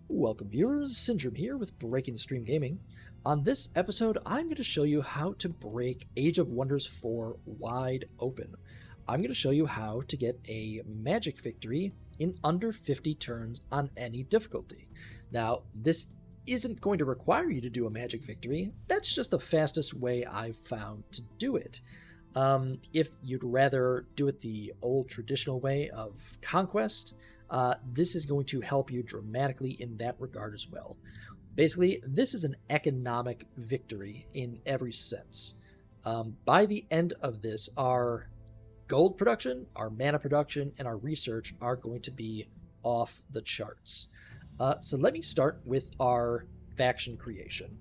Welcome viewers, Syndrome here with Breaking the Stream Gaming. On this episode, I'm going to show you how to break Age of Wonders 4 wide open. I'm going to show you how to get a magic victory in under 50 turns on any difficulty. Now, this isn't going to require you to do a magic victory, that's just the fastest way I've found to do it. If you'd rather do it the old traditional way of conquest, this is going to help you dramatically in that regard as well. Basically, this is an economic victory in every sense. By the end of this, our gold production, our mana production, and our research are going to be off the charts. So let me start with our faction creation.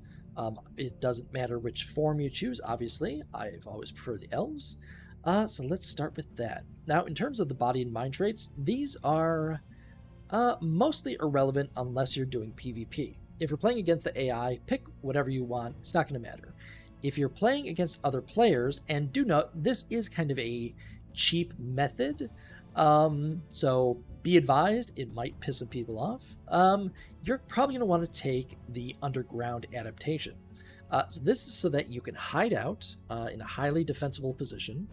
It doesn't matter which form you choose, obviously. I've always preferred the elves. So let's start with that. Now, in terms of the body and mind traits, these are mostly irrelevant unless you're doing PvP. If you're playing against the AI, pick whatever you want. It's not going to matter. If you're playing against other players, and do note, this is kind of a cheap method, so be advised, it might piss some people off. You're probably going to want to take the underground adaptation. So this is so that you can hide out in a highly defensible position,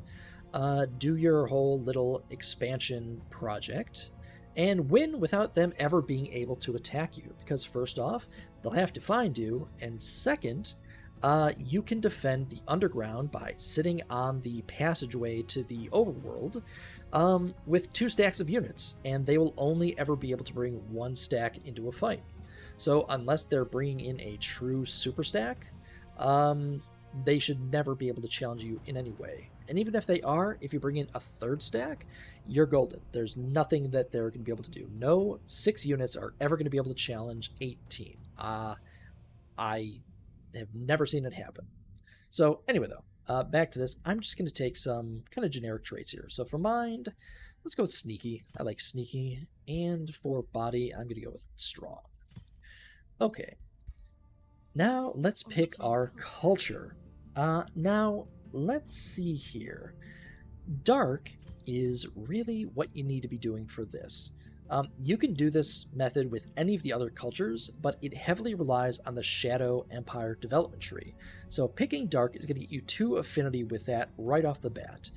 do your whole little expansion project, and win without them ever being able to attack you. Because first off, they'll have to find you, and second, you can defend the underground by sitting on the passageway to the overworld with 2 stacks of units, and they will only ever be able to bring 1 stack into a fight. So unless they're bringing in a true super stack, they should never be able to challenge you in any way. And even if they are, if you bring in a 3rd stack, you're golden. There's nothing that they're going to be able to do. No 6 units are ever going to be able to challenge 18. I have never seen it happen. So anyway, though, back to this. I'm just going to take some kind of generic traits here. So for mind, let's go with sneaky. I like sneaky. And for body, I'm going to go with strong. Okay. Now let's pick our culture. Now let's see here. Dark is really what you need to be doing for this. You can do this method with any of the other cultures, but it heavily relies on the Shadow Empire development tree. So picking Dark is going to get you 2 affinity with that right off the bat.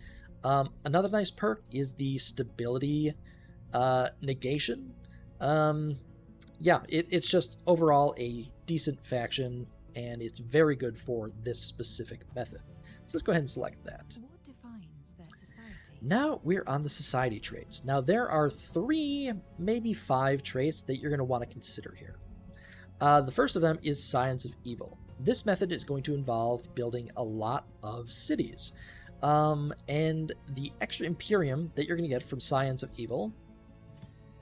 Another nice perk is the stability negation. Yeah, it's just overall a decent faction, and it's very good for this specific method. So let's go ahead and select that. What defines their society? Now we're on the society traits. Now there are 3, maybe 5 traits that you're going to want to consider here. The first of them is Scions of Evil. This method is going to involve building a lot of cities. And the extra Imperium that you're going to get from Scions of Evil...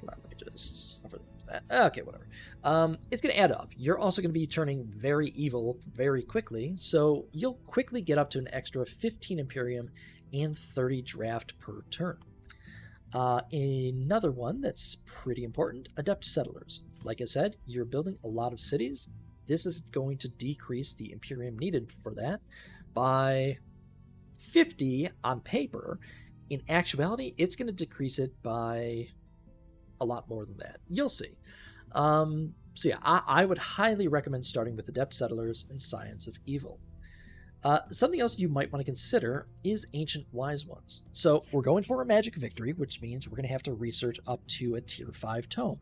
Come on, let me just suffer that. Okay, whatever. It's going to add up. You're also going to be turning very evil very quickly, so you'll quickly get up to an extra 15 Imperium and 30 draft per turn. Another one that's pretty important, Adept Settlers. Like I said, you're building a lot of cities. This is going to decrease the Imperium needed for that by 50 on paper. In actuality, it's going to decrease it by a lot more than that. You'll see. So yeah, I would highly recommend starting with Adept Settlers and Scions of Evil. Something else you might want to consider is Ancient Wise Ones. So we're going for a magic victory, which means we're going to have to research up to a tier 5 tome.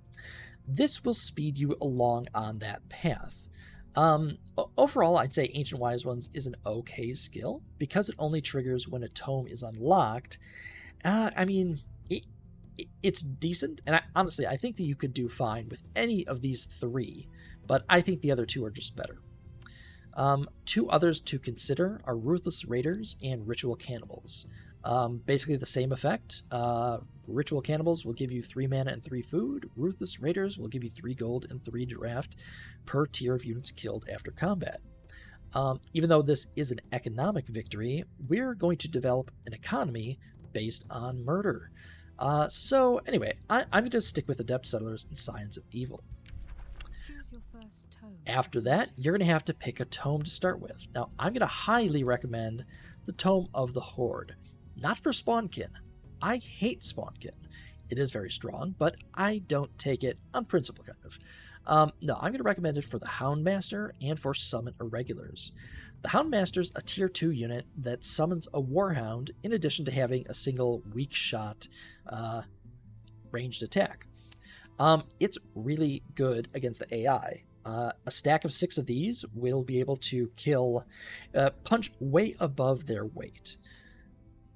This will speed you along on that path. Overall, I'd say Ancient Wise Ones is an okay skill because it only triggers when a tome is unlocked. I mean, it's decent, and honestly, I think that you could do fine with any of these 3, but I think the other 2 are just better. 2 others to consider are Ruthless Raiders and Ritual Cannibals. Basically the same effect. Ritual Cannibals will give you 3 mana and 3 food. Ruthless Raiders will give you 3 gold and 3 draft per tier of units killed after combat. Even though this is an economic victory, we're going to develop an economy based on murder. So anyway, I'm going to stick with Adept Settlers and Scions of Evil. Choose your first tome. After that, you're going to have to pick a tome to start with. Now, I'm going to highly recommend the Tome of the Horde. Not for Spawnkin. I hate Spawnkin. It is very strong, but I don't take it on principle, kind of. No, I'm going to recommend it for the Houndmaster and for Summon Irregulars. The Houndmaster's a tier 2 unit that summons a Warhound in addition to having a single weak shot ranged attack. It's really good against the AI. A stack of 6 of these will be able to kill, punch way above their weight.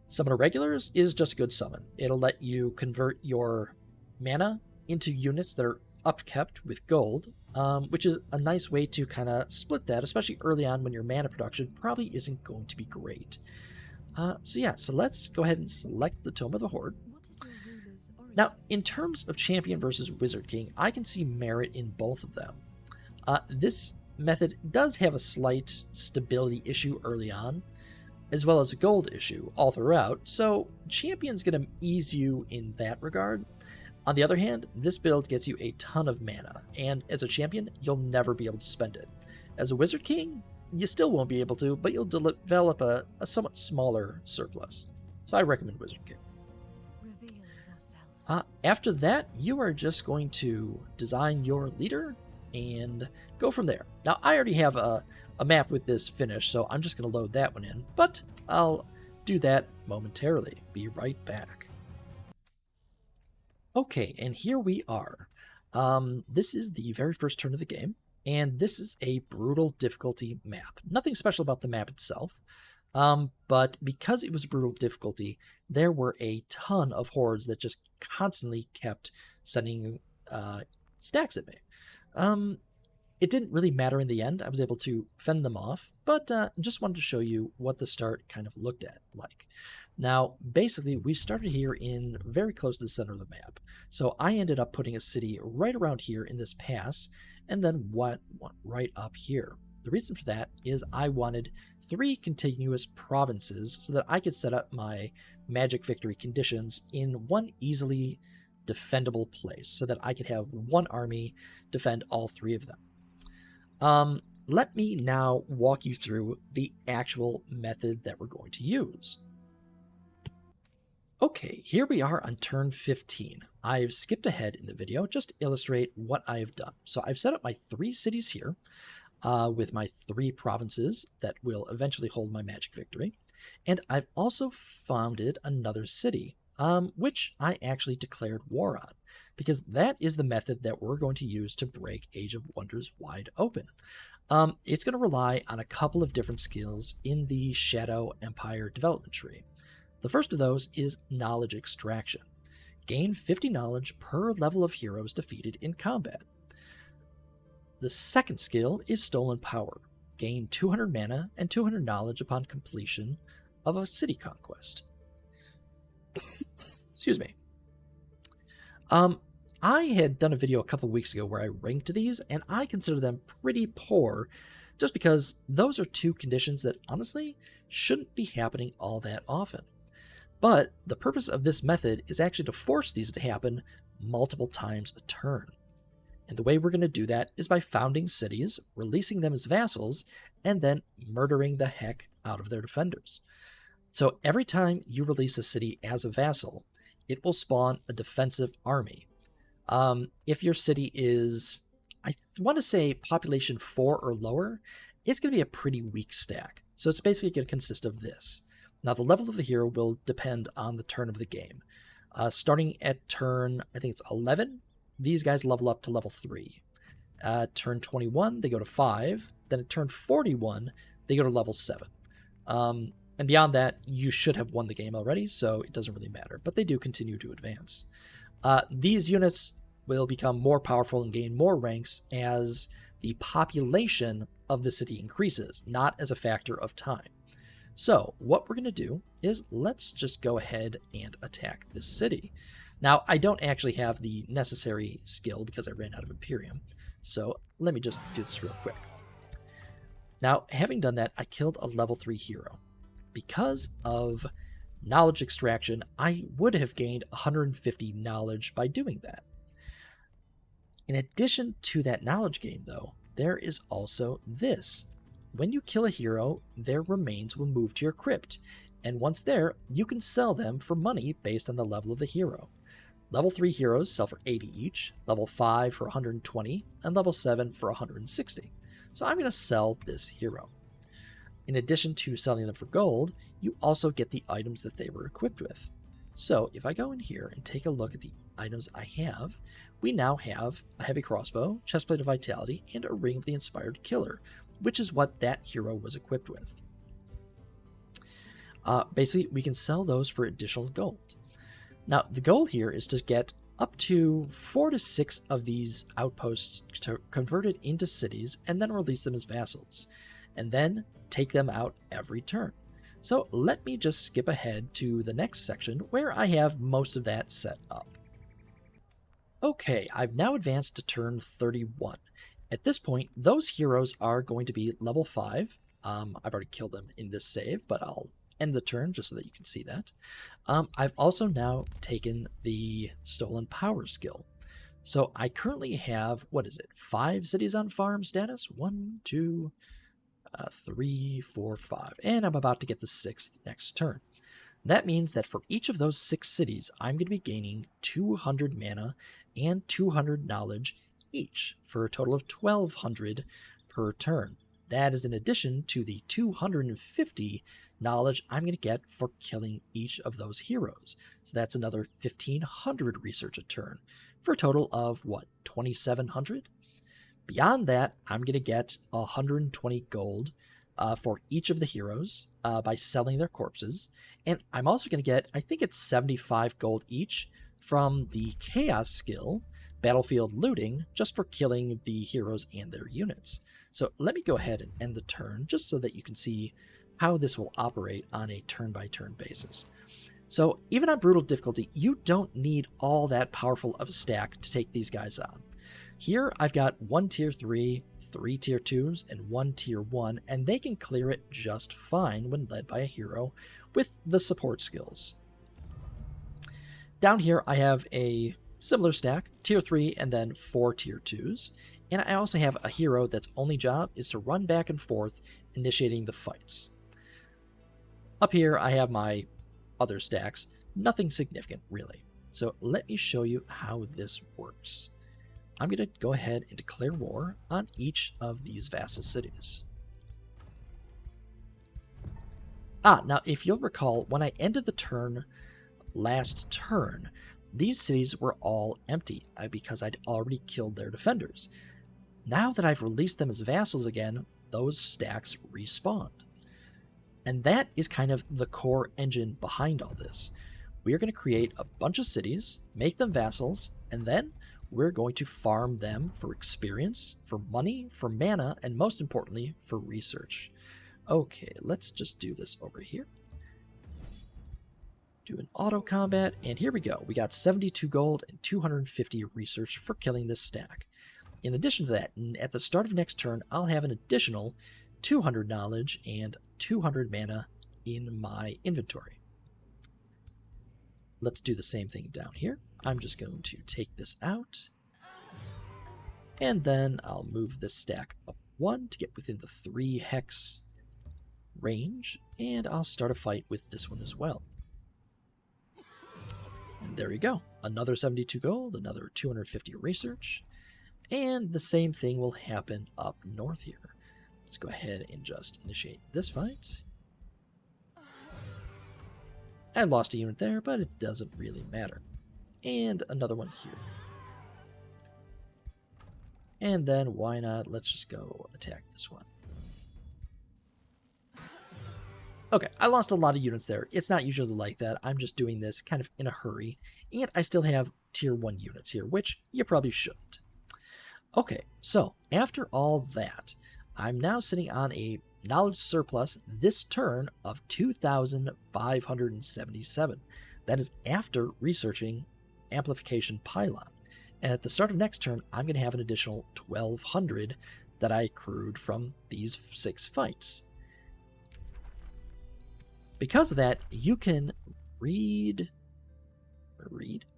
Summon Irregulars is just a good summon. It'll let you convert your mana into units that are upkept with gold, which is a nice way to kind of split that, especially early on when your mana production probably isn't going to be great. So let's go ahead and select the Tome of the Horde. What is your ruler's origin? Now, in terms of Champion versus Wizard King, I can see merit in both of them. This method does have a slight stability issue early on, as well as a gold issue all throughout, so Champion's going to ease you in that regard. On the other hand, this build gets you a ton of mana, and as a Champion, you'll never be able to spend it. As a Wizard King, you still won't be able to, but you'll develop a somewhat smaller surplus. So I recommend Wizard King. Reveal yourself. After that, you are just going to design your leader and go from there. Now, I already have a map with this finished, so I'm just going to load that one in, but I'll do that momentarily. Be right back. Okay, and here we are. This is the very first turn of the game, and this is a brutal difficulty map. Nothing special about the map itself, but because it was brutal difficulty, there were a ton of hordes that just constantly kept sending stacks at me. It didn't really matter in the end. I was able to fend them off, but just wanted to show you what the start kind of looked at like. Now, basically, we started here in very close to the center of the map. So I ended up putting a city right around here in this pass, and then one right up here. The reason for that is I wanted 3 continuous provinces so that I could set up my magic victory conditions in one easily defendable place so that I could have one army defend all 3 of them. Let me now walk you through the actual method that we're going to use. Okay, here we are on turn 15. I've skipped ahead in the video just to illustrate what I've done. So I've set up my 3 cities here with my 3 provinces that will eventually hold my magic victory. And I've also founded another city, which I actually declared war on, because that is the method that we're going to use to break Age of Wonders wide open. It's going to rely on a couple of different skills in the Shadow Empire development tree. The first of those is knowledge extraction. Gain 50 knowledge per level of heroes defeated in combat. The second skill is stolen power. Gain 200 mana and 200 knowledge upon completion of a city conquest. Excuse me. I had done a video a couple weeks ago where I ranked these, and I consider them pretty poor just because those are 2 conditions that honestly shouldn't be happening all that often. But the purpose of this method is actually to force these to happen multiple times a turn. And the way we're going to do that is by founding cities, releasing them as vassals, and then murdering the heck out of their defenders. So every time you release a city as a vassal, it will spawn a defensive army. If your city is, I want to say, population 4 or lower, it's going to be a pretty weak stack. So it's basically going to consist of this. Now, the level of the hero will depend on the turn of the game. Starting at turn, I think it's 11, these guys level up to level 3. Turn 21, they go to 5. Then at turn 41, they go to level 7. And beyond that, you should have won the game already, so it doesn't really matter. But they do continue to advance. These units will become more powerful and gain more ranks as the population of the city increases, not as a factor of time. So what we're going to do is let's just go ahead and attack this city. Now, I don't actually have the necessary skill because I ran out of Imperium, so let me just do this real quick. Now, having done that, I killed a level 3 hero. Because of knowledge extraction, I would have gained 150 knowledge by doing that. In addition to that knowledge gain, though, there is also this. When you kill a hero, their remains will move to your crypt, and once there, you can sell them for money based on the level of the hero. Level 3 heroes sell for 80 each, level 5 for 120, and level 7 for 160. So I'm going to sell this hero. In addition to selling them for gold, you also get the items that they were equipped with. So if I go in here and take a look at the items I have, we now have a heavy crossbow, chestplate of vitality, and a ring of the inspired killer, which is what that hero was equipped with. Basically, we can sell those for additional gold. Now, the goal here is to get up to 4 to 6 of these outposts converted into cities and then release them as vassals, and then take them out every turn. So let me just skip ahead to the next section where I have most of that set up. Okay, I've now advanced to turn 31. At this point, those heroes are going to be level 5. I've already killed them in this save, but I'll end the turn just so that you can see that. I've also now taken the Stolen Power skill. So I currently have, 5 cities on farm status? 1, 2, 3, 4, 5. And I'm about to get the 6th next turn. That means that for each of those 6 cities, I'm going to be gaining 200 mana and 200 knowledge each for a total of 1200 per turn. That is in addition to the 250 knowledge I'm going to get for killing each of those heroes. So that's another 1500 research a turn for a total of 2700? Beyond that, I'm going to get 120 gold for each of the heroes by selling their corpses. And I'm also going to get, I think it's 75 gold each from the Chaos skill, Battlefield Looting, just for killing the heroes and their units. So let me go ahead and end the turn just so that you can see how this will operate on a turn-by-turn basis. So even on brutal difficulty, you don't need all that powerful of a stack to take these guys on. Here I've got 1 tier 3, 3 tier 2s, and 1 tier 1, and they can clear it just fine when led by a hero with the support skills. Down here I have a similar stack, tier 3 and then 4 tier 2s, and I also have a hero that's only job is to run back and forth initiating the fights. Up here I have my other stacks, nothing significant really. So let me show you how this works. I'm going to go ahead and declare war on each of these vassal cities. Now if you'll recall, when I ended the turn last turn, these cities were all empty because I'd already killed their defenders. Now that I've released them as vassals again, those stacks respawned. And that is kind of the core engine behind all this. We're going to create a bunch of cities, make them vassals, and then we're going to farm them for experience, for money, for mana, and most importantly, for research. Okay, let's just do this over here. Do an auto combat, and here we go. We got 72 gold and 250 research for killing this stack. In addition to that, at the start of next turn, I'll have an additional 200 knowledge and 200 mana in my inventory. Let's do the same thing down here. I'm just going to take this out, and then I'll move this stack up 1 to get within the 3 hex range, and I'll start a fight with this one as well. And there you go. Another 72 gold, another 250 research, and the same thing will happen up north here. Let's go ahead and just initiate this fight. I lost a unit there, but it doesn't really matter. And another one here. And then why not? Let's just go attack this one. Okay, I lost a lot of units there. It's not usually like that. I'm just doing this kind of in a hurry. And I still have tier 1 units here, which you probably shouldn't. Okay, so after all that, I'm now sitting on a knowledge surplus this turn of 2,577. That is after researching Amplification Pylon. And at the start of next turn, I'm going to have an additional 1,200 that I accrued from these 6 fights. Because of that, you can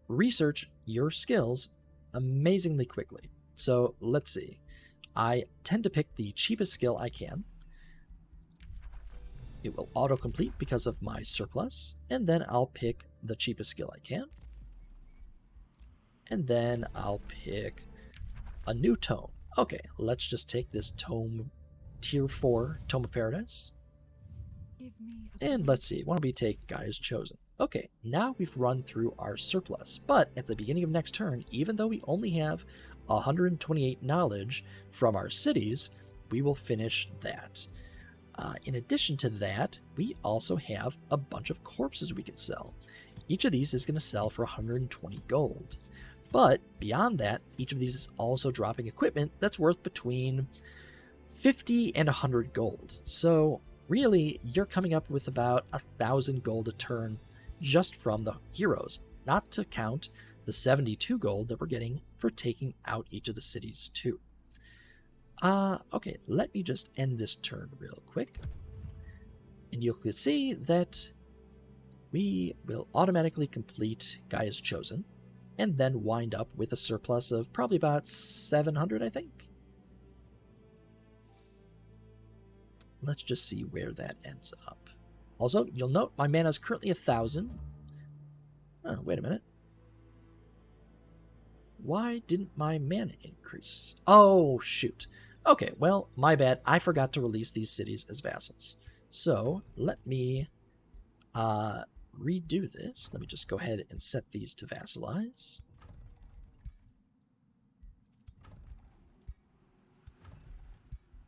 research your skills amazingly quickly. So let's see. I tend to pick the cheapest skill I can. It will autocomplete because of my surplus, and then I'll pick the cheapest skill I can. And then I'll pick a new tome. Okay, let's just take this tome, tier 4, Tome of Paradise. Give me a And brief let's see, why don't we take Gaia's Chosen? Okay, now we've run through our surplus, but at the beginning of next turn, even though we only have 128 knowledge from our cities, we will finish that. In addition to that, we also have a bunch of corpses we can sell. Each of these is going to sell for 120 gold. But beyond that, each of these is also dropping equipment that's worth between 50 and 100 gold. So really, you're coming up with about 1,000 gold a turn just from the heroes, not to count the 72 gold that we're getting for taking out each of the cities too. Okay, let me just end this turn real quick. And you can see that we will automatically complete Gaia's Chosen, and then wind up with a surplus of probably about 700, I think. Let's just see where that ends up. Also, you'll note my mana is currently 1,000. Oh, wait a minute. Why didn't my mana increase? Oh, shoot. Okay, well, my bad. I forgot to release these cities as vassals. So, let me redo this. Let me just go ahead and set these to vassalize.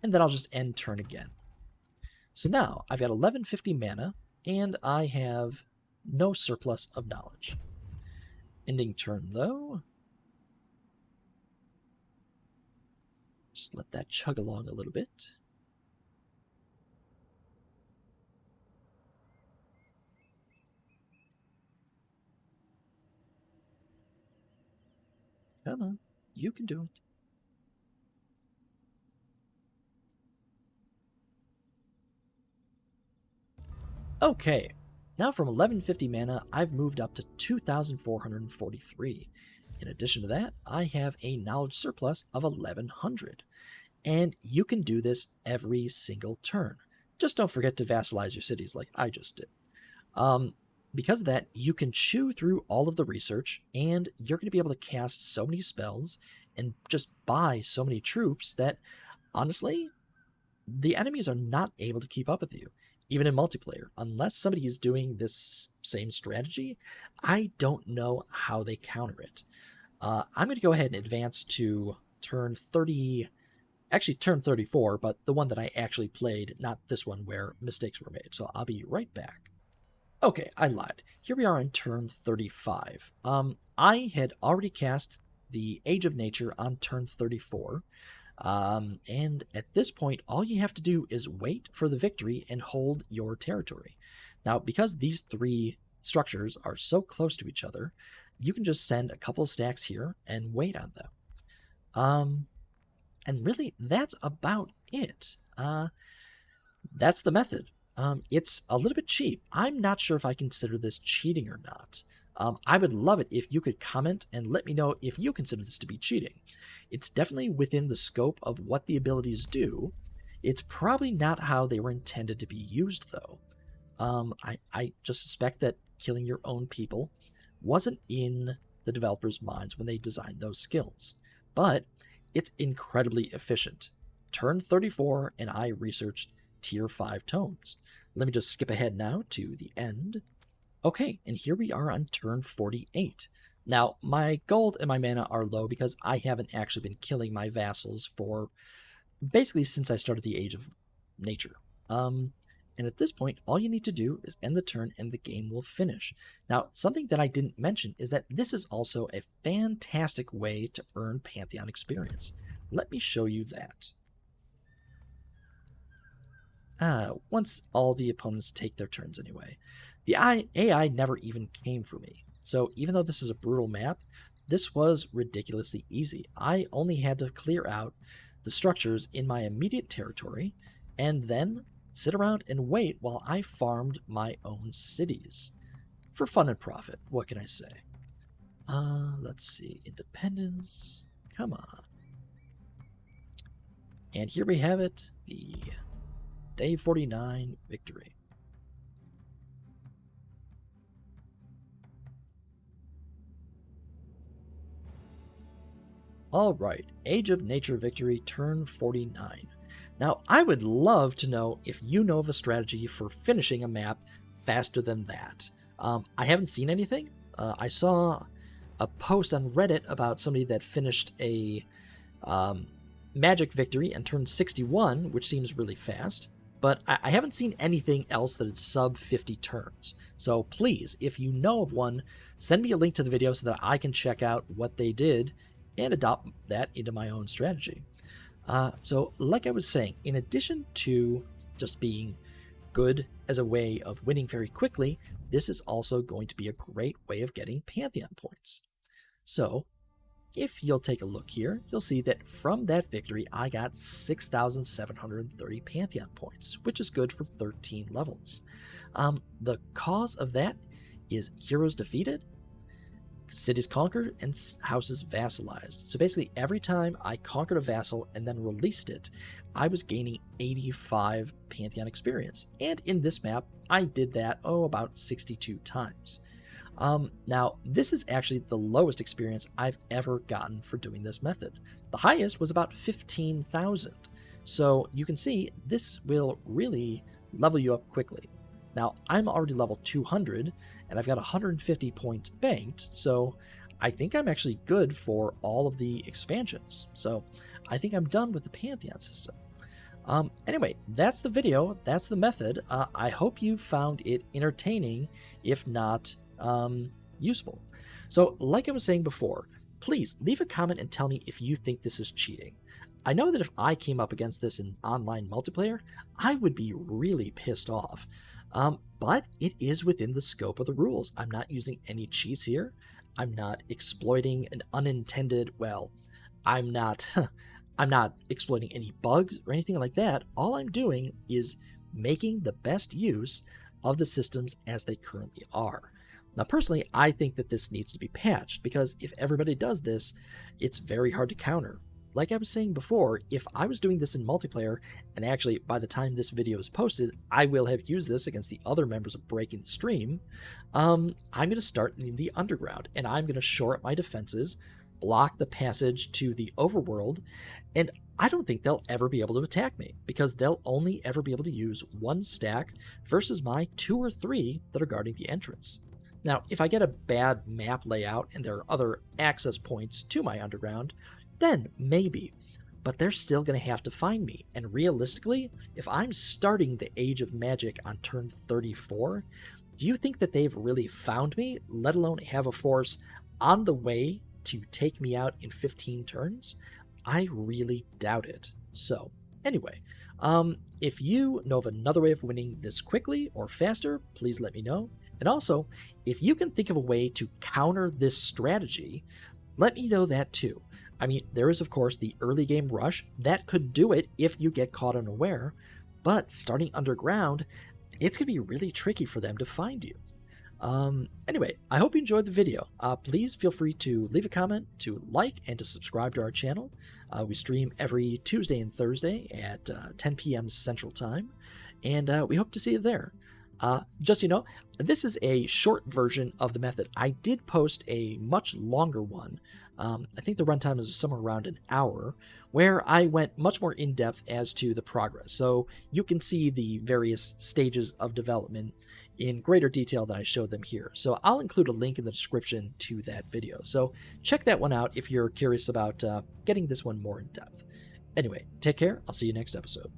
And then I'll just end turn again. So now I've got 1150 mana, and I have no surplus of knowledge. Ending turn, though. Just let that chug along a little bit. Come on, you can do it. Okay, now from 1150 mana, I've moved up to 2,443. In addition to that, I have a knowledge surplus of 1,100. And you can do this every single turn. Just don't forget to vassalize your cities like I just did. Because of that, you can chew through all of the research, and you're going to be able to cast so many spells and just buy so many troops that, honestly, the enemies are not able to keep up with you, even in multiplayer. Unless somebody is doing this same strategy, I don't know how they counter it. I'm going to go ahead and advance to turn 30, actually turn 34, but the one that I actually played, not this one where mistakes were made. So I'll be right back. Okay, I lied. Here we are on turn 35. I had already cast the Age of Nature on turn 34. And at this point, all you have to do is wait for the victory and hold your territory. Now, because these three structures are so close to each other, you can just send a couple of stacks here and wait on them. And really, that's about it. That's the method. It's a little bit cheap. I'm not sure if I consider this cheating or not. I would love it if you could comment and let me know if you consider this to be cheating. It's definitely within the scope of what the abilities do. It's probably not how they were intended to be used, though. I just suspect that killing your own people wasn't in the developers' minds when they designed those skills. But it's incredibly efficient. Turn 34, and I researched tier 5 tomes. Let me just skip ahead now to the end. Okay, and here we are on turn 48. Now, my gold and my mana are low because I haven't actually been killing my vassals for basically since I started the Age of Nature. And at this point, all you need to do is end the turn and the game will finish. Now, something that I didn't mention is that this is also a fantastic way to earn Pantheon experience. Let me show you that. Once all the opponents take their turns anyway. The AI never even came for me. So even though this is a brutal map, this was ridiculously easy. I only had to clear out the structures in my immediate territory and then sit around and wait while I farmed my own cities. For fun and profit, what can I say? Let's see, independence, come on. And here we have it, the Day 49 victory. Alright, Age of Nature Victory, turn 49. Now, I would love to know if you know of a strategy for finishing a map faster than that. I haven't seen anything. I saw a post on Reddit about somebody that finished a magic victory and turned 61, which seems really fast. But I haven't seen anything else that is sub 50 turns. So please, if you know of one, send me a link to the video so that I can check out what they did and adopt that into my own strategy. So like I was saying, in addition to just being good as a way of winning very quickly, this is also going to be a great way of getting Pantheon points. So if you'll take a look here, you'll see that from that victory, I got 6,730 Pantheon points, which is good for 13 levels. The cause of that is heroes defeated, cities conquered, and houses vassalized. So basically, every time I conquered a vassal and then released it, I was gaining 85 Pantheon experience. And in this map, I did that, about 62 times. Now, this is actually the lowest experience I've ever gotten for doing this method. The highest was about 15,000. So you can see this will really level you up quickly. Now, I'm already level 200, and I've got 150 points banked, so I think I'm actually good for all of the expansions. So I think I'm done with the Pantheon system. Anyway, that's the video, that's the method. I hope you found it entertaining, if not useful. So like I was saying before, please leave a comment and tell me if you think this is cheating. I know that if I came up against this in online multiplayer, I would be really pissed off. But it is within the scope of the rules. I'm not using any cheats here. I'm not exploiting an unintended, I'm not exploiting any bugs or anything like that. All I'm doing is making the best use of the systems as they currently are. Now, personally, I think that this needs to be patched because if everybody does this, it's very hard to counter. Like I was saying before, if I was doing this in multiplayer, and actually by the time this video is posted, I will have used this against the other members of Breaking the Stream, I'm going to start in the underground, and I'm going to shore up my defenses, block the passage to the overworld, and I don't think they'll ever be able to attack me, because they'll only ever be able to use one stack versus my 2 or 3 that are guarding the entrance. Now, if I get a bad map layout and there are other access points to my underground, then maybe, but they're still going to have to find me. And realistically, if I'm starting the Age of Magic on turn 34, do you think that they've really found me, let alone have a force on the way to take me out in 15 turns? I really doubt it. So, anyway, if you know of another way of winning this quickly or faster, please let me know. And also, if you can think of a way to counter this strategy, let me know that too. I mean, there is, of course, the early game rush. That could do it if you get caught unaware. But starting underground, it's going to be really tricky for them to find you. Anyway, I hope you enjoyed the video. Please feel free to leave a comment, to like, and to subscribe to our channel. We stream every Tuesday and Thursday at 10 p.m. Central Time. And we hope to see you there. Just, this is a short version of the method. I did post a much longer one. I think the runtime is somewhere around an hour, where I went much more in depth as to the progress. So you can see the various stages of development in greater detail than I showed them here. So I'll include a link in the description to that video. So check that one out if you're curious about getting this one more in depth. Anyway, take care. I'll see you next episode.